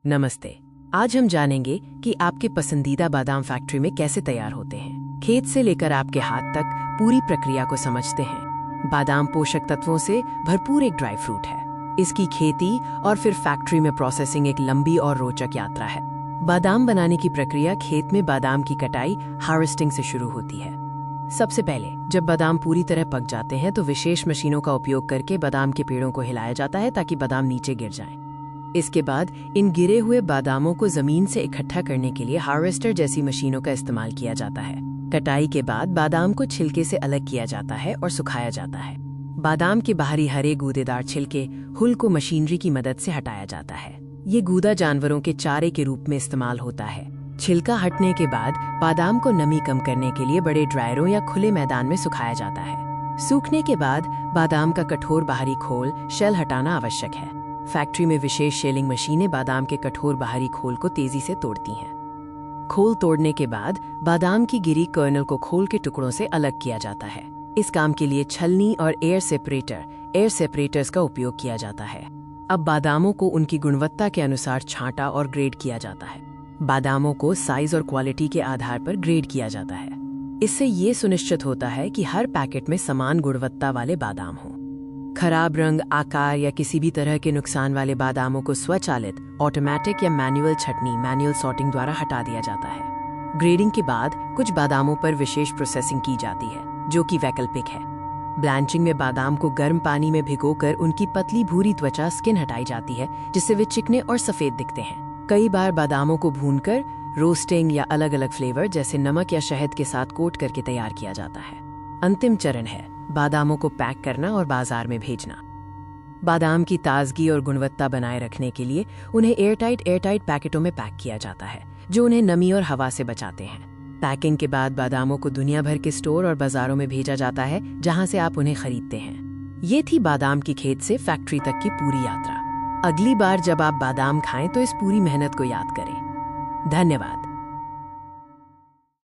नमस्ते। आज हम जानेंगे कि आपके पसंदीदा बादाम फैक्ट्री में कैसे तैयार होते हैं। खेत से लेकर आपके हाथ तक पूरी प्रक्रिया को समझते हैं। बादाम पोषक तत्वों से भरपूर एक ड्राई फ्रूट है। इसकी खेती और फिर फैक्ट्री में प्रोसेसिंग एक लंबी और रोचक यात्रा है। बादाम बनाने की प्रक्रिया खेत में बादाम की कटाई हार्वेस्टिंग से शुरू होती है। सबसे पहले जब बादाम पूरी तरह पक जाते हैं तो विशेष मशीनों का उपयोग करके बादाम के पेड़ों को हिलाया जाता है ताकि बादाम नीचे गिर जाएं। इसके बाद इन गिरे हुए बादामों को जमीन से इकट्ठा करने के लिए हार्वेस्टर जैसी मशीनों का इस्तेमाल किया जाता है। कटाई के बाद बादाम को छिलके से अलग किया जाता है और सुखाया जाता है। बादाम के बाहरी हरे गूदेदार छिलके हुल को मशीनरी की मदद से हटाया जाता है। ये गूदा जानवरों के चारे के रूप में इस्तेमाल होता है। छिलका हटने के बाद बादाम को नमी कम करने के लिए बड़े ड्रायरों या खुले मैदान में सुखाया जाता है। सूखने के बाद बादाम का कठोर बाहरी खोल शेल हटाना आवश्यक है। फैक्ट्री में विशेष शेलिंग मशीनें बादाम के कठोर बाहरी खोल को तेजी से तोड़ती हैं। खोल तोड़ने के बाद बादाम की गिरी कर्नल को खोल के टुकड़ों से अलग किया जाता है। इस काम के लिए छलनी और एयर सेपरेटर्स का उपयोग किया जाता है। अब बादामों को उनकी गुणवत्ता के अनुसार छांटा और ग्रेड किया जाता है। बादामों को साइज और क्वालिटी के आधार पर ग्रेड किया जाता है। इससे ये सुनिश्चित होता है कि हर पैकेट में समान गुणवत्ता वाले बादाम हों। खराब रंग, आकार या किसी भी तरह के नुकसान वाले बादामों को स्वचालित ऑटोमेटिक या मैनुअल सॉर्टिंग द्वारा हटा दिया जाता है। ग्रेडिंग के बाद कुछ बादामों पर विशेष प्रोसेसिंग की जाती है जो कि वैकल्पिक है। ब्लैंचिंग में बादाम को गर्म पानी में भिगोकर उनकी पतली भूरी त्वचा स्किन हटाई जाती है जिससे वे चिकने और सफेद दिखते हैं। कई बार बादामों को भूनकर रोस्टिंग या अलग अलग फ्लेवर जैसे नमक या शहद के साथ कोट करके तैयार किया जाता है। अंतिम चरण है बादामों को पैक करना और बाजार में भेजना। बादाम की ताजगी और गुणवत्ता बनाए रखने के लिए उन्हें एयरटाइट पैकेटों में पैक किया जाता है जो उन्हें नमी और हवा से बचाते हैं। पैकिंग के बाद बादामों को दुनिया भर के स्टोर और बाजारों में भेजा जाता है जहां से आप उन्हें खरीदते हैं। ये थी बादाम की खेत से फैक्ट्री तक की पूरी यात्रा। अगली बार जब आप बादाम खाएं तो इस पूरी मेहनत को याद करें। धन्यवाद।